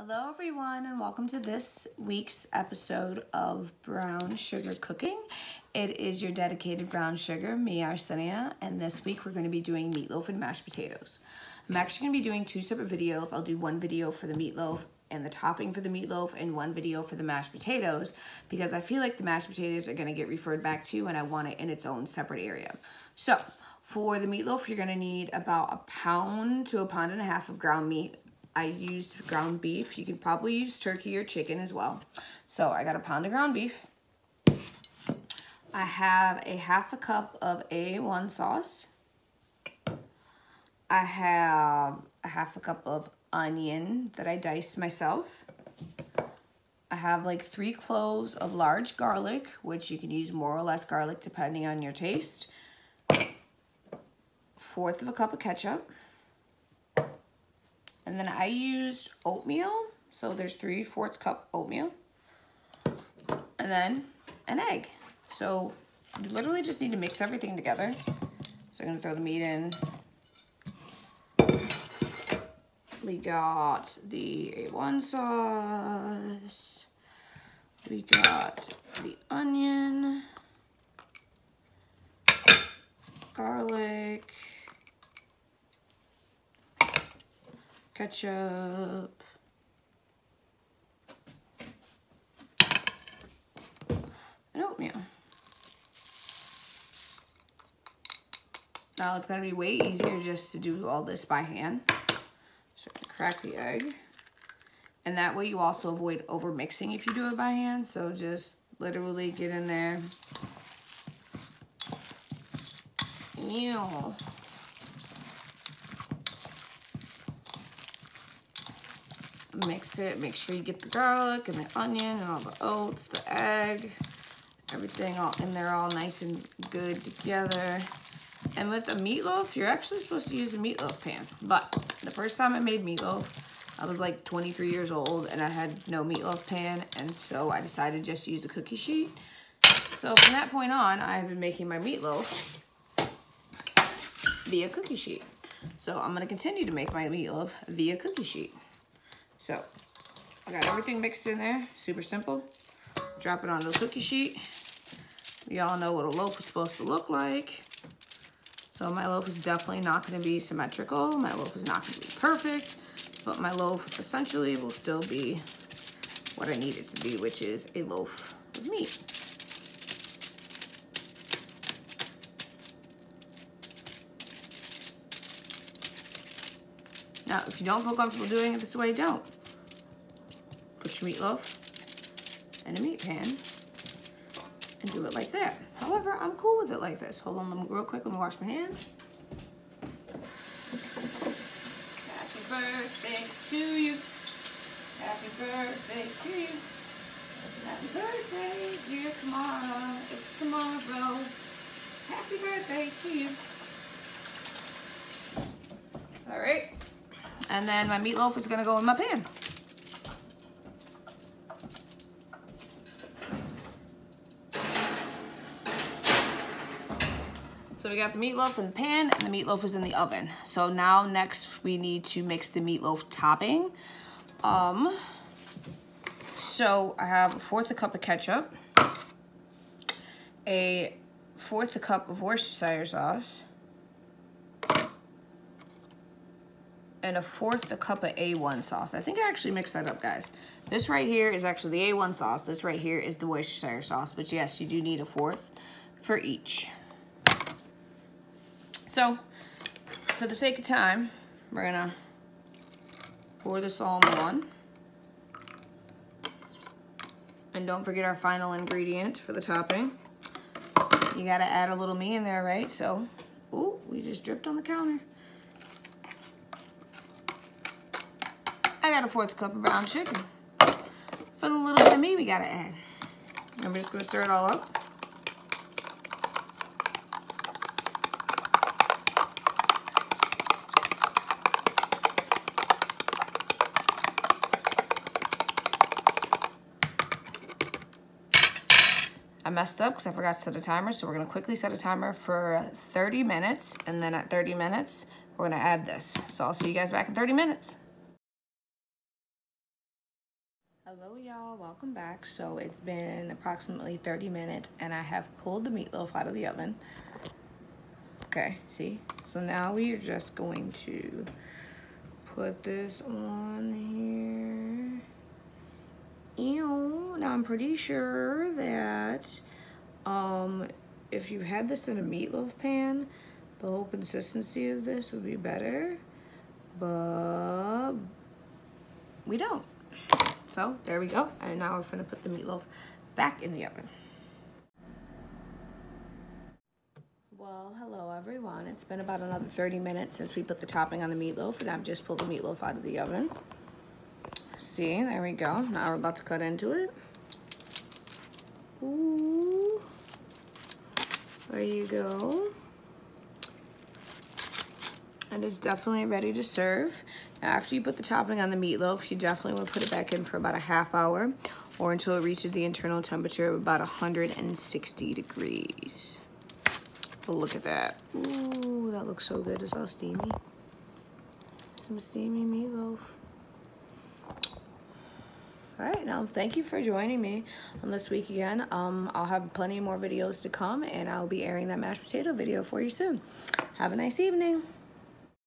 Hello everyone and welcome to this week's episode of Brown Sugar Cooking. It is your dedicated brown sugar, me, Arsenio, and this week we're going to be doing meatloaf and mashed potatoes. I'm actually going to be doing two separate videos. I'll do one video for the meatloaf and the topping for the meatloaf and one video for the mashed potatoes because I feel like the mashed potatoes are going to get referred back to and I want it in its own separate area. So for the meatloaf, you're going to need about 1 pound to 1.5 pounds of ground meat. I used ground beef. You could probably use turkey or chicken as well. So I got 1 pound of ground beef. I have a 1/2 cup of A1 sauce. I have a 1/2 cup of onion that I diced myself. I have like 3 cloves of large garlic, which you can use more or less garlic depending on your taste. 1/4 cup of ketchup. And then I used oatmeal, so there's 3/4 cup oatmeal. And then an egg. So you literally just need to mix everything together. So I'm gonna throw the meat in. We got the A1 sauce. We got the onion, garlic, ketchup, and oatmeal. Now it's gonna be way easier just to do all this by hand. So I'm gonna crack the egg. And that way you also avoid over mixing if you do it by hand. So just literally get in there. Ew. Mix it, make sure you get the garlic and the onion and all the oats, the egg, everything all in there all nice and good together. And with the meatloaf, you're actually supposed to use a meatloaf pan. But the first time I made meatloaf, I was like 23 years old and I had no meatloaf pan, and so I decided just to use a cookie sheet. So from that point on, I've been making my meatloaf via cookie sheet. So I'm gonna continue to make my meatloaf via cookie sheet. So I got everything mixed in there, super simple. Drop it onto the cookie sheet. We all know what a loaf is supposed to look like. So my loaf is definitely not gonna be symmetrical. My loaf is not gonna be perfect, but my loaf essentially will still be what I need it to be, which is a loaf of meat. Now, if you don't feel comfortable doing it this way, don't. Put your meatloaf in a meat pan and do it like that. However, I'm cool with it like this. Hold on, real quick, let me wash my hands. Happy birthday to you. Happy birthday to you. Happy birthday, dear Kamara. It's tomorrow. Happy birthday to you. All right. And then my meatloaf is gonna go in my pan. So we got the meatloaf in the pan and the meatloaf is in the oven. So now next we need to mix the meatloaf topping. So I have 1/4 cup of ketchup, a 1/4 cup of Worcestershire sauce, and a 1/4 cup of A1 sauce. I think I actually mixed that up, guys. This right here is actually the A1 sauce. This right here is the Worcestershire sauce. But yes, you do need a 1/4 for each. So, for the sake of time, we're gonna pour this all in one. And don't forget our final ingredient for the topping. You gotta add a little me in there, right? So, ooh, we just dripped on the counter. I got a 1/4 cup of brown sugar. For the little bit of me we gotta add. And we're just gonna stir it all up. I messed up because I forgot to set a timer, so we're gonna quickly set a timer for 30 minutes, and then at 30 minutes, we're gonna add this. So I'll see you guys back in 30 minutes. Hello y'all, welcome back. So it's been approximately 30 minutes and I have pulled the meatloaf out of the oven. Okay, see? So now we are just going to put this on here. Ew. Now I'm pretty sure that if you had this in a meatloaf pan, the whole consistency of this would be better, but we don't. So there we go, and now we're gonna put the meatloaf back in the oven. Well, hello everyone. It's been about another 30 minutes since we put the topping on the meatloaf, and I've just pulled the meatloaf out of the oven. See, there we go. Now we're about to cut into it. Ooh, there you go. And it's definitely ready to serve. Now, after you put the topping on the meatloaf, you definitely want to put it back in for about a half hour or until it reaches the internal temperature of about 160 degrees. But look at that. Ooh, that looks so good. It's all steamy. Some steamy meatloaf. All right, now thank you for joining me on this week again. I'll have plenty more videos to come, and I'll be airing that mashed potato video for you soon. Have a nice evening.